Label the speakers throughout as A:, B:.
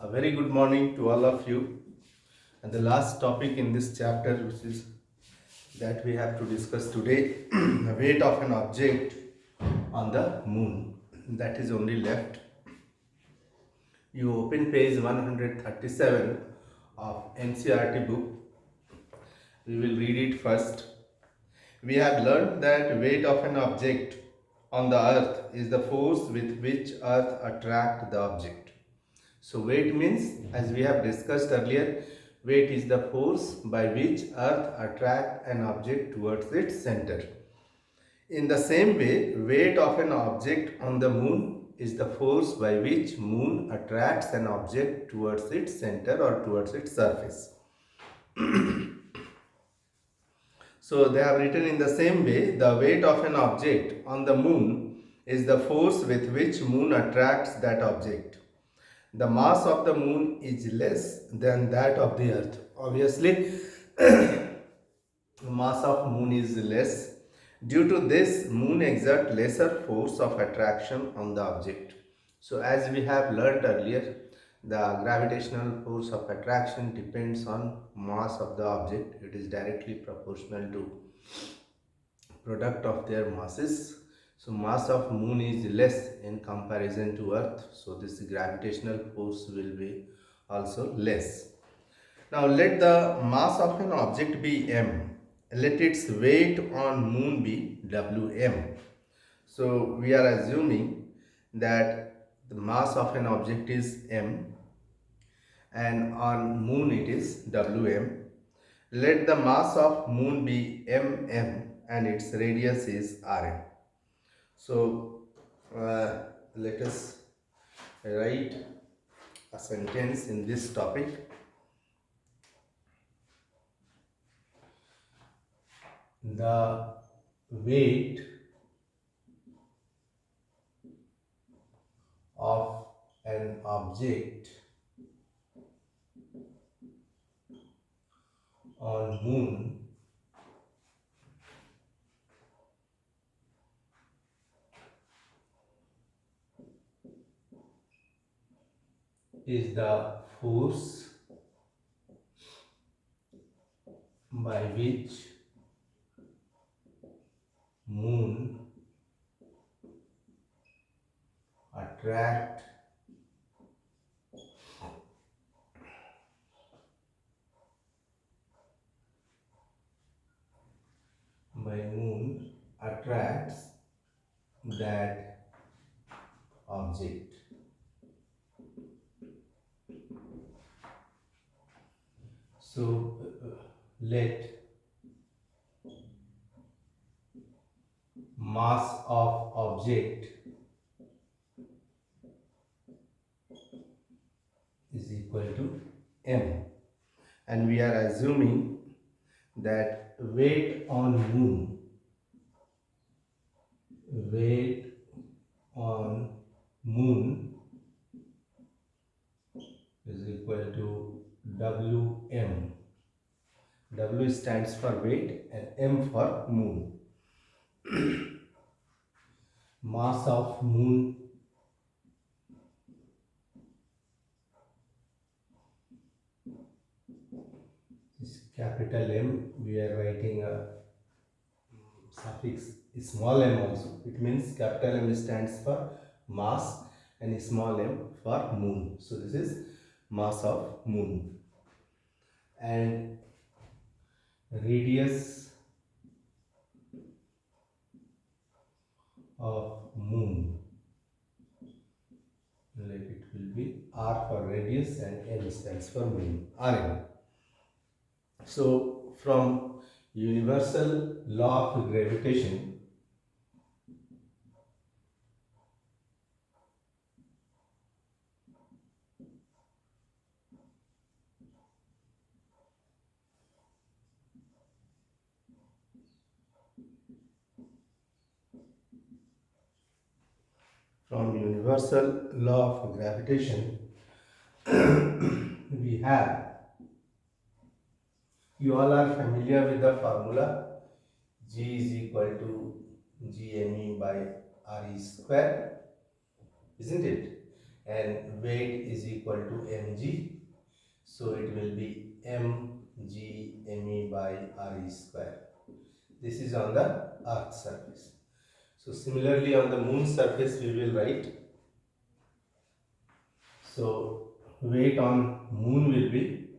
A: A very good morning to all of you. And the last topic in this chapter, which is that we have to discuss today, the weight of an object on the moon. That is only left. You open page 137 of NCRT book. We will read it first. We have learned that weight of an object on the earth is the force with which earth attracts the object. So weight means, as we have discussed earlier, weight is the force by which earth attracts an object towards its center. In the same way, weight of an object on the moon is the force by which moon attracts an object towards its center or towards its surface. So they have written in the same way, the weight of an object on the moon is the force with which moon attracts that object. The mass of the moon is less than that of the earth. Obviously, the mass of moon is less. Due to this, moon exerts lesser force of attraction on the object. So as we have learnt earlier, the gravitational force of attraction depends on mass of the object. It is directly proportional to product of their masses. So mass of moon is less in comparison to earth, so this gravitational force will be also less. Now let the mass of an object be m, let its weight on moon be wm. So we are assuming that the mass of an object is m and on moon it is wm. Let the mass of moon be mm and its radius is rm. So let us write a sentence in this topic. The weight of an object on moon is the force by which moon attract attracts that object. So let mass of object is equal to m, and we are assuming that weight on moon is equal to wm. W stands for weight and m for moon. Mass of moon is capital M. We are writing a suffix small m also. It means capital M stands for mass and small m for moon. So this is mass of moon. And radius of moon, like it will be R for radius and M stands for moon, Rm. So from universal law of gravitation, we have, you all are familiar with the formula G is equal to GME by RE square, isn't it? and weight is equal to mg. So it will be mg me by re square. This is on the earth surface. So similarly on the moon surface we will write. So weight on moon will be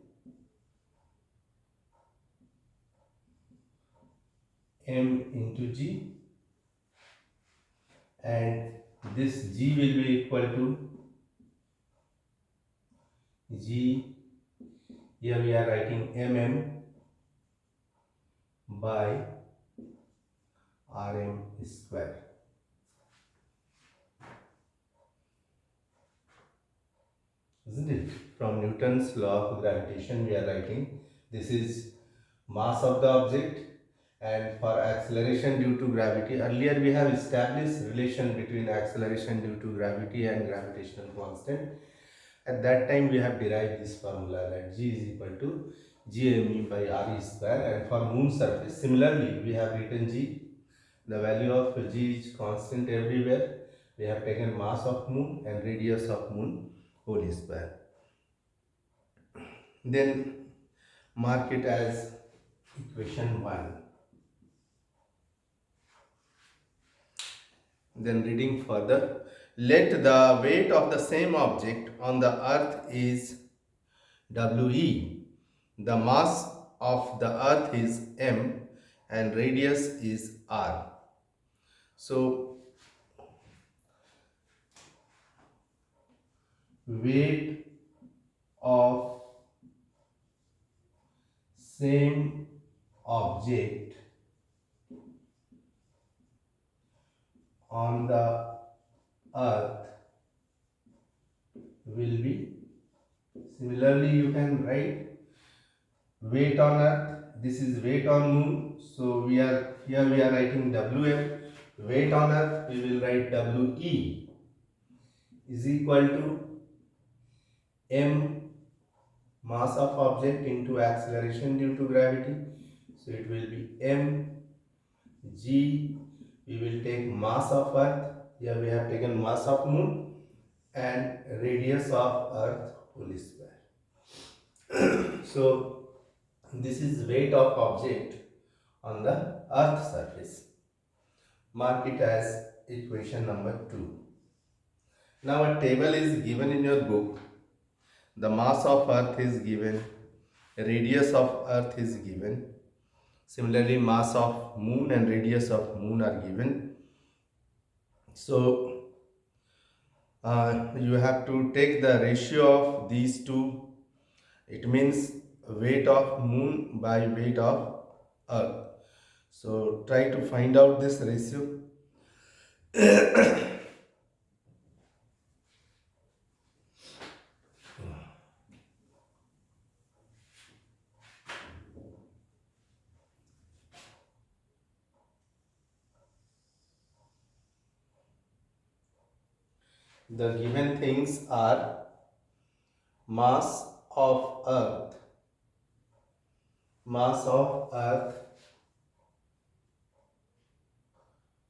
A: m into g, and this g will be equal to g, here we are writing mm by rm square. Isn't it? From Newton's law of gravitation we are writing this is mass of the object, and for acceleration due to gravity, earlier we have established relation between acceleration due to gravity and gravitational constant. At that time we have derived this formula that g is equal to gme by re square, and for moon surface similarly we have written g. The value of g is constant everywhere. We have taken mass of moon and radius of moon whole square. Then mark it as equation 1. Then reading further, let the weight of the same object on the earth is we. The mass of the earth is m and radius is r. So weight of same object on the earth will be, similarly you can write weight on earth, this is weight on moon, so we are writing wm. Weight on earth we will write we is equal to m, mass of object, into acceleration due to gravity, so it will be m g. We will take mass of earth, here we have taken mass of moon, and radius of earth whole square. So this is weight of object on the earth surface. Mark it as equation number 2. Now a table is given in your book. The mass of earth is given, radius of earth is given. Similarly, mass of moon and radius of moon are given. So you have to take the ratio of these two. It means weight of moon by weight of earth. So try to find out this ratio. The given things are mass of earth,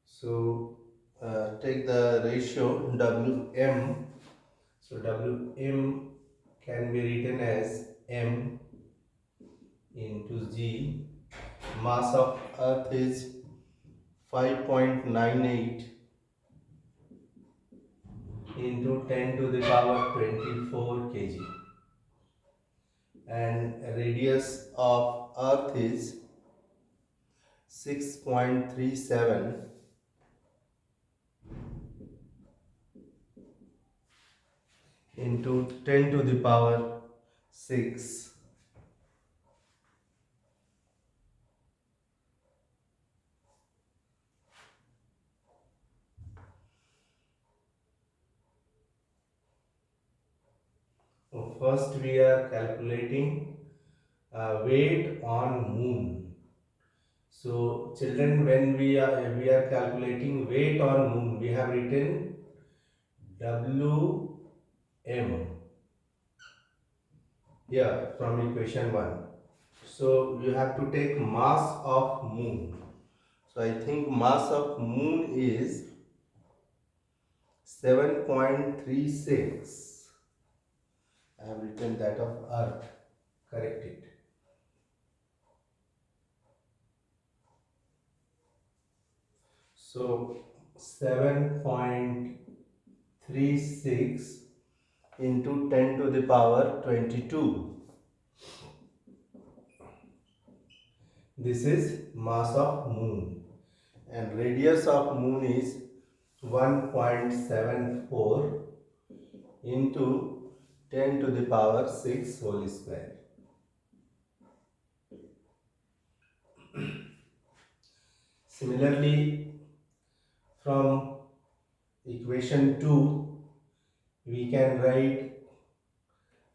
A: so take the ratio Wm. So Wm can be written as m into g. Mass of earth is 5.98 into 10 to the power 24 kg, and radius of earth is 6.37 into 10 to the power 6. So first we are calculating weight on moon. So children, when we are calculating weight on moon, we have written Wm here from equation 1. So you have to take mass of moon. So I think mass of moon is 7.36. I have written that of Earth. Correct it. So 7.36 into 10 to the power 22. This is mass of moon, and radius of moon is 1.74 into 10 to the power 6 whole square. Similarly, from equation 2, we can write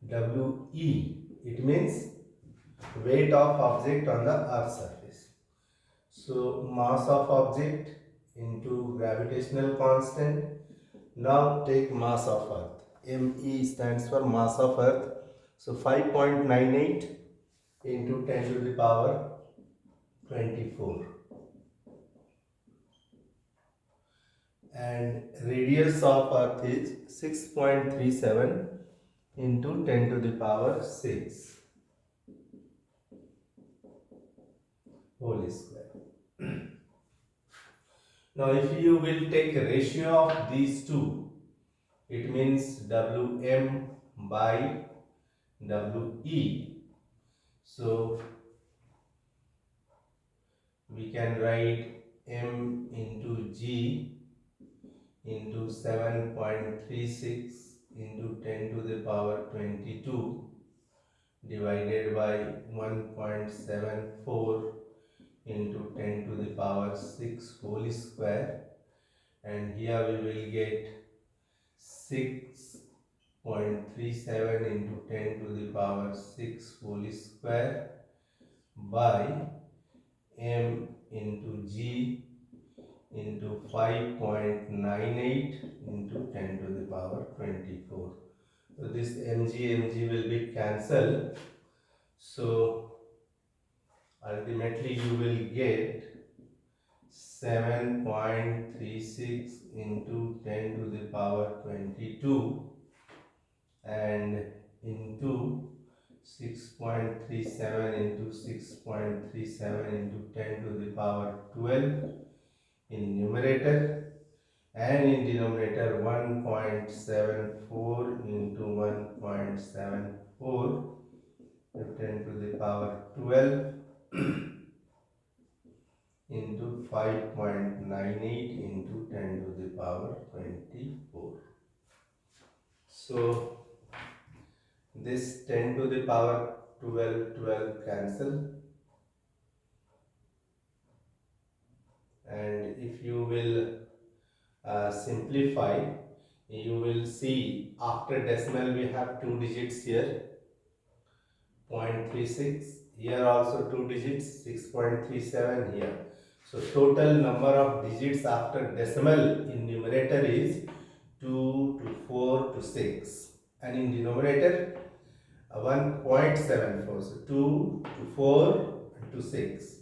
A: WE. It means weight of object on the earth surface. So mass of object into gravitational constant. Now take mass of earth. ME stands for mass of earth. So 5.98 into 10 to the power 24. And radius of earth is 6.37 into 10 to the power 6 whole square. Now if you will take a ratio of these two, it means Wm by We. So we can write m into g into 7.36 into 10 to the power 22 divided by 1.74 into 10 to the power 6 whole square, and here we will get 6.37 into 10 to the power 6 whole square by m into g into 5.98 into 10 to the power 24. So this mg will be cancelled. So ultimately you will get 7.36 into 10 to the power 22 and into 6.37 into 6.37 into 10 to the power 12 in numerator, and in denominator 1.74 into 1.74 to 10 to the power 12 into 5.98 into 10 to the power 24. So this 10 to the power 12 cancel, and if you will simplify, you will see after decimal we have two digits here, 0.36, here also two digits, 6.37 here. So total number of digits after decimal in numerator is 2 to 4 to 6, and in denominator 1.74. So 2 to 4 to 6.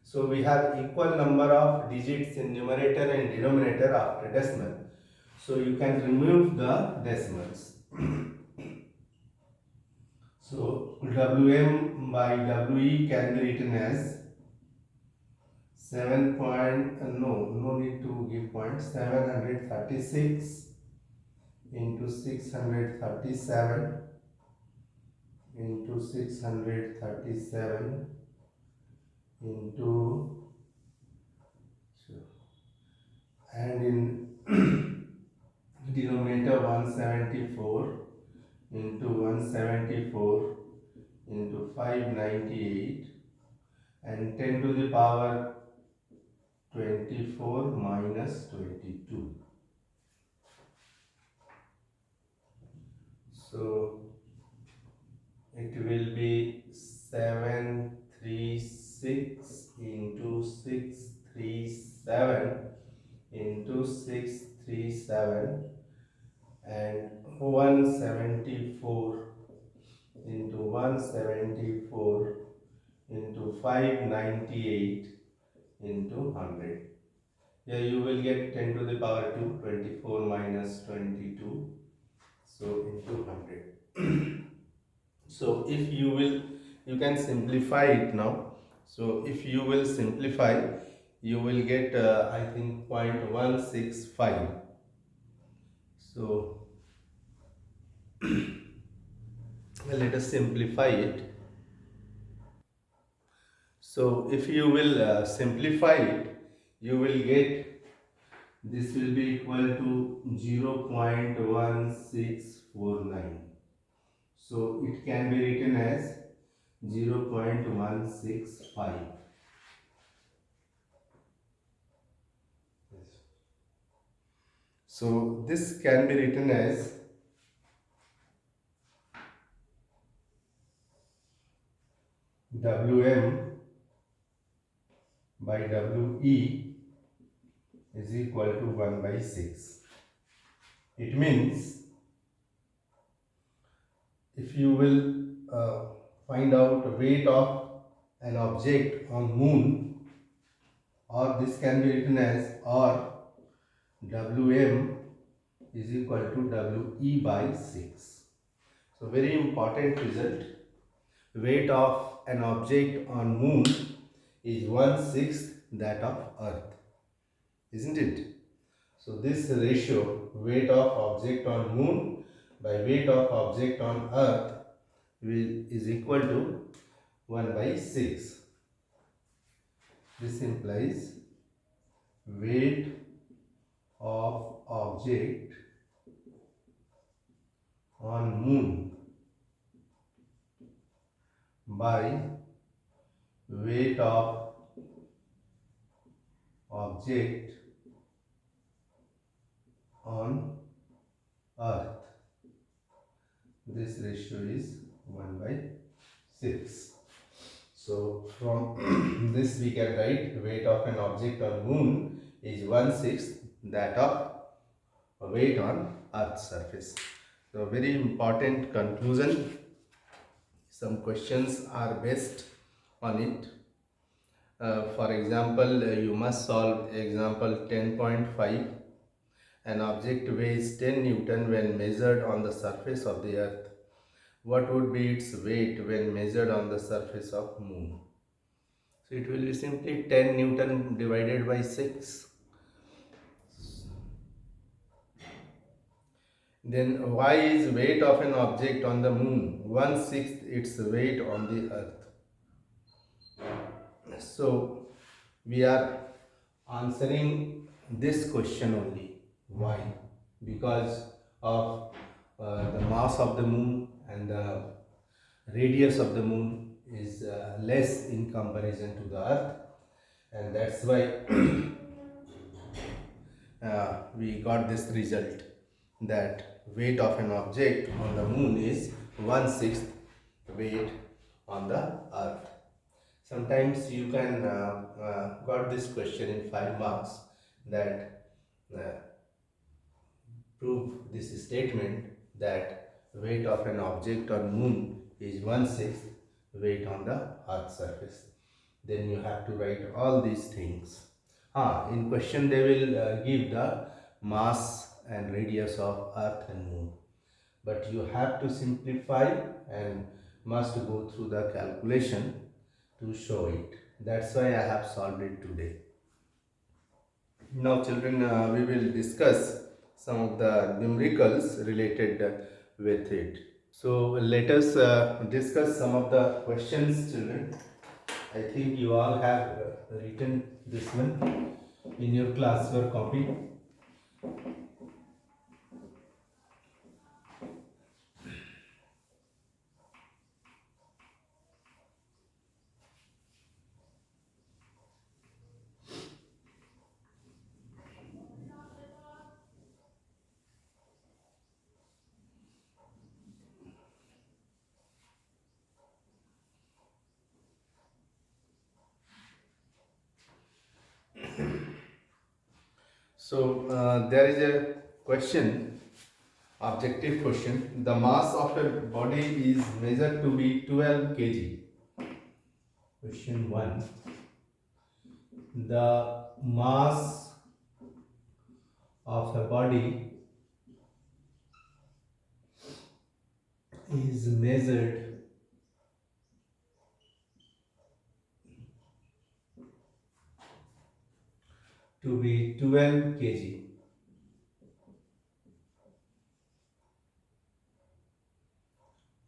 A: So we have equal number of digits in numerator and denominator after decimal. So you can remove the decimals. So Wm by We can be written as 7 point, no need to give point, 736 into 637 into 637 into, and in denominator 174 into 174 into 598 and 10 to the power 24 minus 22. So it will be 736 into 637 into 637 and 174 into 174 into 598 into 100. Here you will get 10 to the power 2, 24 minus 22, so into 100. So if you will, you can simplify it now. So if you will simplify, you will get I think 0.165. So let us simplify it. So if you will simplify it, you will get this will be equal to 0.1649. So it can be written as 0.165. So this can be written as Wm by We is equal to 1 by 6. It means if you will find out weight of an object on moon, or this can be written as or Wm is equal to We by 6. So very important result. Weight of an object on moon is 1/6 that of earth, isn't it? So this ratio, weight of object on moon by weight of object on earth, is equal to 1 by 6. This implies weight of object on moon by weight of object on earth. This ratio is 1 by 6. So from this we can write weight of an object on moon is 1/6 that of weight on earth's surface. So very important conclusion. Some questions are based on it. For example, you must solve example 10.5. An object weighs 10 Newton when measured on the surface of the earth. What would be its weight when measured on the surface of moon? So it will be simply 10 Newton divided by 6. Then why is weight of an object on the moon 1/6 its weight on the earth? So we are answering this question only. Why? Because of the mass of the moon and the radius of the moon is less in comparison to the earth, and that's why we got this result that weight of an object on the moon is 1/6 weight on the earth. Sometimes you can got this question in 5 marks that prove this statement that weight of an object on moon is 1/6 weight on the earth's surface. Then you have to write all these things. In question they will give the mass and radius of earth and moon, but you have to simplify and must go through the calculation to show it. That's why I have solved it today. Now children, we will discuss some of the numericals related with it. So let us discuss some of the questions, children. I think you all have written this one in your classwork copy. So there is a question, objective question. The mass of a body is measured to be 12 kg. Question 1. The mass of the body is measured to be 12 kg.